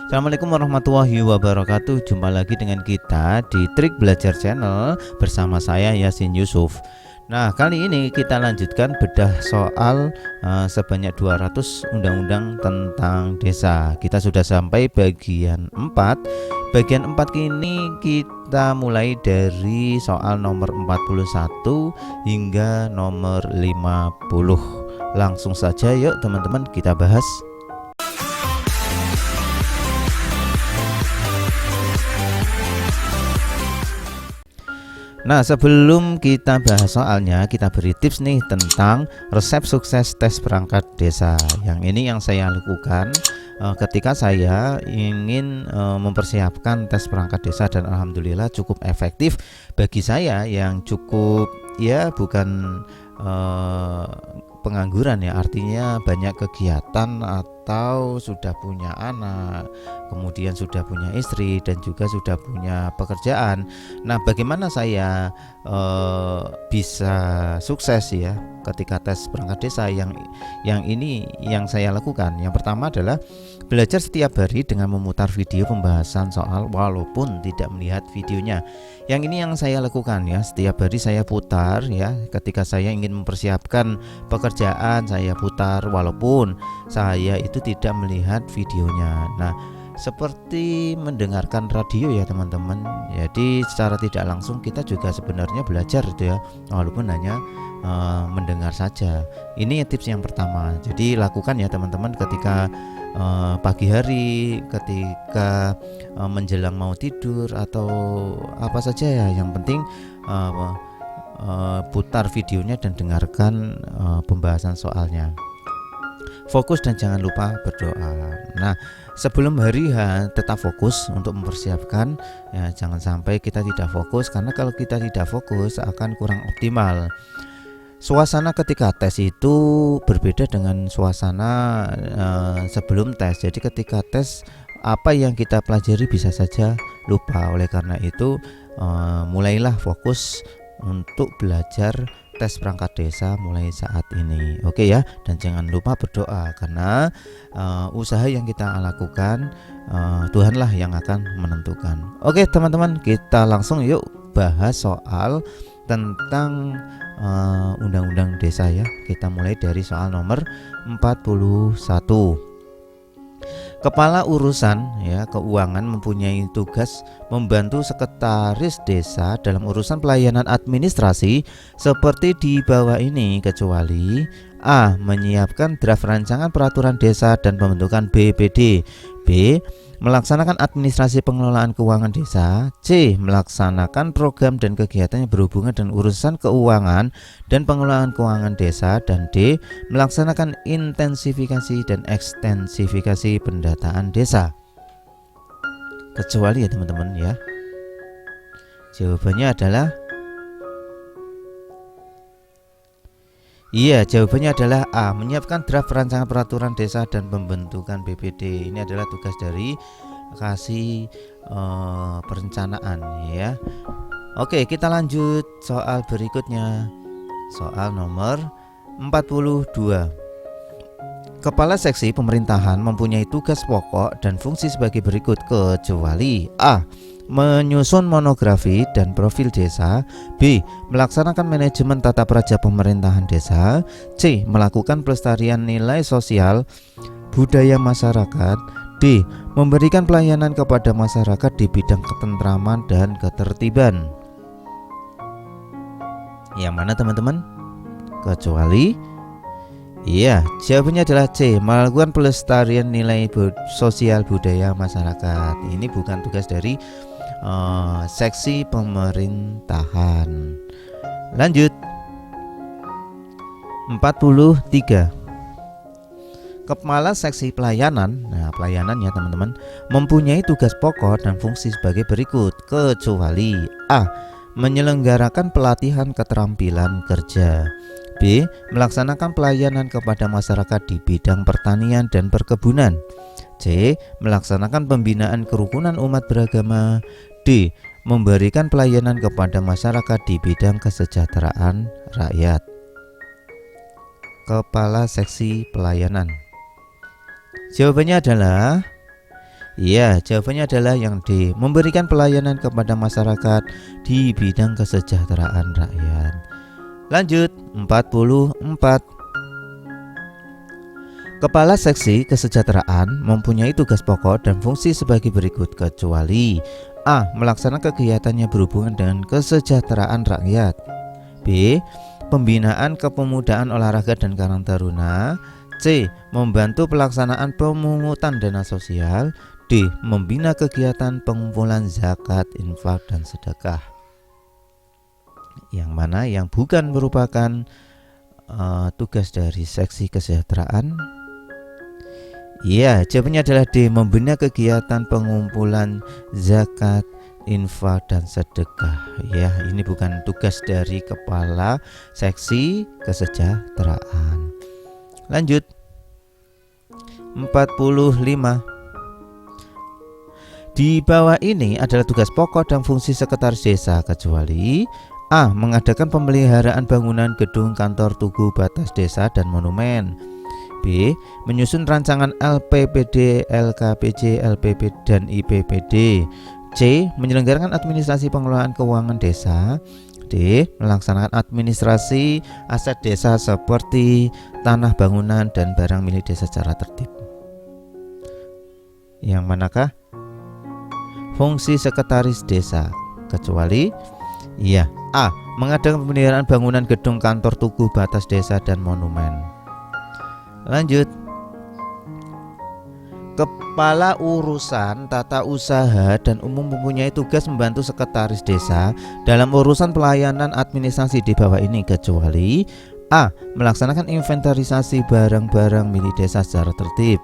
Assalamualaikum warahmatullahi wabarakatuh. Jumpa lagi dengan kita di Trik Belajar Channel bersama saya Yasin Yusuf. Nah, kali ini kita lanjutkan bedah soal sebanyak 200 undang-undang tentang desa. Kita sudah sampai bagian 4. Bagian 4 ini kita mulai dari soal nomor 41 hingga nomor 50. Langsung saja yuk teman-teman kita bahas. Nah, sebelum kita bahas soalnya, kita beri tips nih tentang resep sukses tes perangkat desa. Yang ini yang saya lakukan ketika saya ingin mempersiapkan tes perangkat desa, dan alhamdulillah cukup efektif bagi saya yang cukup bukan pengangguran ya, artinya banyak kegiatan atau sudah punya anak, kemudian sudah punya istri dan juga sudah punya pekerjaan. Nah, bagaimana saya bisa sukses ya ketika tes perangkat desa? Yang ini yang saya lakukan. Yang pertama adalah belajar setiap hari dengan memutar video pembahasan soal walaupun tidak melihat videonya. Yang ini yang saya lakukan ya, setiap hari saya putar ya, ketika saya ingin mempersiapkan pekerjaan saya putar walaupun saya itu tidak melihat videonya. Nah, seperti mendengarkan radio ya teman-teman. Jadi secara tidak langsung kita juga sebenarnya belajar itu ya, walaupun hanya mendengar saja. Ini tips yang pertama. Jadi lakukan ya teman-teman ketika pagi hari, ketika menjelang mau tidur atau apa saja ya, yang penting putar videonya dan dengarkan pembahasan soalnya. Fokus dan jangan lupa berdoa. Nah, sebelum hari H tetap fokus untuk mempersiapkan ya, jangan sampai kita tidak fokus, karena kalau kita tidak fokus akan kurang optimal. Suasana ketika tes itu berbeda dengan suasana sebelum tes. Jadi ketika tes apa yang kita pelajari bisa saja lupa. Oleh karena itu mulailah fokus untuk belajar tes perangkat desa mulai saat ini. Oke ya, dan jangan lupa berdoa, karena usaha yang kita lakukan Tuhanlah yang akan menentukan. Oke teman-teman, kita langsung yuk bahas soal tentang undang-undang desa ya. Kita mulai dari soal nomor 41. Kepala urusan keuangan mempunyai tugas membantu sekretaris desa dalam urusan pelayanan administrasi seperti di bawah ini, kecuali A. Menyiapkan draft rancangan peraturan desa dan pembentukan BPD. B. Melaksanakan administrasi pengelolaan keuangan desa. C. Melaksanakan program dan kegiatan yang berhubungan dengan urusan keuangan dan pengelolaan keuangan desa. Dan D. Melaksanakan intensifikasi dan ekstensifikasi pendataan desa. Kecuali ya teman-teman ya. Jawabannya adalah jawabannya adalah A. Menyiapkan draft rancangan peraturan desa dan pembentukan BPD. Ini adalah tugas dari kasih perencanaan ya. Oke, kita lanjut soal berikutnya. Soal nomor 42. Kepala seksi pemerintahan mempunyai tugas pokok dan fungsi sebagai berikut, kecuali A. Menyusun monografi dan profil desa. B. Melaksanakan manajemen tata praja pemerintahan desa. C. Melakukan pelestarian nilai sosial budaya masyarakat. D. Memberikan pelayanan kepada masyarakat di bidang ketentraman dan ketertiban. Yang mana teman-teman? Kecuali jawabannya adalah C. Melakukan pelestarian nilai sosial budaya masyarakat. Ini bukan tugas dari seksi pemerintahan. Lanjut 43. Kepala seksi pelayanan. Nah, pelayanan ya teman-teman, mempunyai tugas pokok dan fungsi sebagai berikut, kecuali A. Menyelenggarakan pelatihan keterampilan kerja. B. Melaksanakan pelayanan kepada masyarakat di bidang pertanian dan perkebunan. C. Melaksanakan pembinaan kerukunan umat beragama. D. Memberikan pelayanan kepada masyarakat di bidang kesejahteraan rakyat. Kepala seksi pelayanan. Jawabannya adalah Iya, jawabannya adalah yang D, memberikan pelayanan kepada masyarakat di bidang kesejahteraan rakyat. Lanjut, 44. Kepala Seksi Kesejahteraan mempunyai tugas pokok dan fungsi sebagai berikut kecuali A. Melaksanakan kegiatannya berhubungan dengan kesejahteraan rakyat. B. Pembinaan kepemudaan olahraga dan karang taruna. C. Membantu pelaksanaan pemungutan dana sosial. D. Membina kegiatan pengumpulan zakat, infak, dan sedekah. Yang mana yang bukan merupakan tugas dari seksi kesejahteraan? Iya, jawabannya adalah D. Membina kegiatan pengumpulan zakat, infak, dan sedekah. Ya, ini bukan tugas dari kepala seksi kesejahteraan. Lanjut, 45. Di bawah ini adalah tugas pokok dan fungsi sekretaris desa kecuali A. Mengadakan pemeliharaan bangunan gedung kantor tugu batas desa dan monumen. B. Menyusun rancangan LPPD, LKPJ, LPP, dan IPPD. C. Menyelenggarakan administrasi pengelolaan keuangan desa. D. Melaksanakan administrasi aset desa seperti tanah bangunan dan barang milik desa secara tertib. Yang manakah? Fungsi sekretaris desa kecuali iya, A. Mengadakan pemeliharaan bangunan gedung kantor tugu batas desa dan monumen. Lanjut, Kepala Urusan Tata Usaha dan Umum mempunyai tugas membantu sekretaris desa dalam urusan pelayanan administrasi di bawah ini kecuali A. Melaksanakan inventarisasi barang-barang milik desa secara tertib.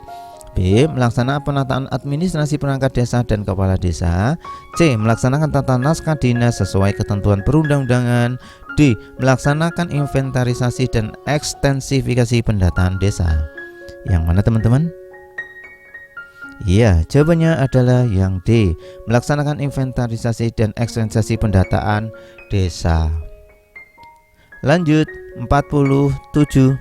B. Melaksanakan penataan administrasi perangkat desa dan kepala desa. C. Melaksanakan tata naskah dinas sesuai ketentuan perundang-undangan. D. Melaksanakan inventarisasi dan ekstensifikasi pendataan desa. Yang mana teman-teman? Iya, jawabannya adalah yang D. Melaksanakan inventarisasi dan ekstensifikasi pendataan desa. Lanjut, 47.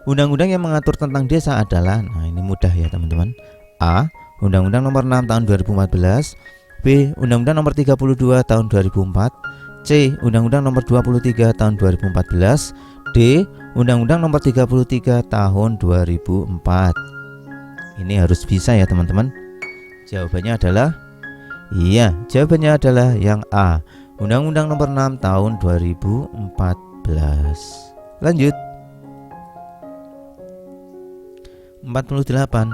Undang-undang yang mengatur tentang desa adalah, nah ini mudah ya teman-teman. A. Undang-Undang Nomor 6 Tahun 2014. B. Undang-Undang Nomor 32 Tahun 2004. C. Undang-Undang Nomor 23 Tahun 2014. D. Undang-Undang Nomor 33 Tahun 2004. Ini harus bisa ya teman-teman. Jawabannya adalah iya, jawabannya adalah yang A. Undang-Undang Nomor 6 Tahun 2014. Lanjut, 48.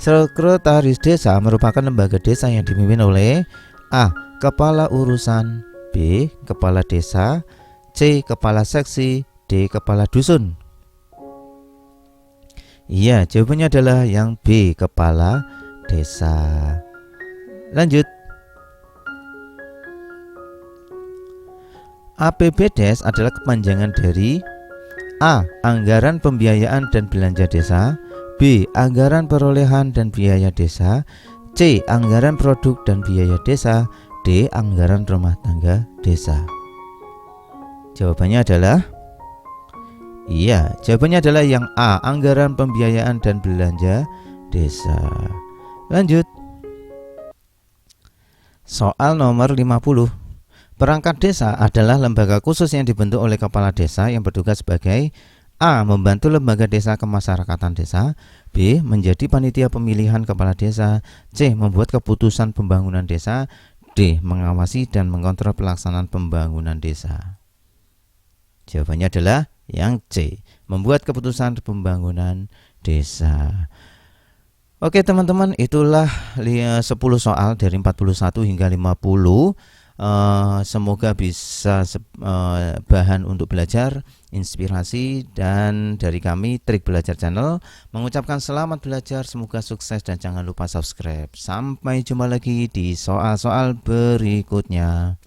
Sekretaris desa merupakan lembaga desa yang dipimpin oleh A. Kepala Urusan. B. Kepala Desa. C. Kepala Seksi. D. Kepala Dusun. Iya, jawabannya adalah yang B. Kepala Desa. Lanjut, APBDes adalah kepanjangan dari A. Anggaran pembiayaan dan belanja desa. B. Anggaran perolehan dan biaya desa. C. Anggaran produk dan biaya desa. D. Anggaran rumah tangga desa. Jawabannya adalah iya, jawabannya adalah yang A. Anggaran pembiayaan dan belanja desa. Lanjut, soal nomor 50. Perangkat desa adalah lembaga khusus yang dibentuk oleh kepala desa yang bertugas sebagai A. Membantu lembaga desa kemasyarakatan desa. B. Menjadi panitia pemilihan kepala desa. C. Membuat keputusan pembangunan desa. D. Mengawasi dan mengontrol pelaksanaan pembangunan desa. Jawabannya adalah yang C. Membuat keputusan pembangunan desa. Oke teman-teman, itulah 10 soal dari 41 hingga 50. Semoga bisa bahan untuk belajar, inspirasi, dan dari kami Trik Belajar Channel mengucapkan selamat belajar, semoga sukses dan jangan lupa subscribe. Sampai jumpa lagi di soal-soal berikutnya.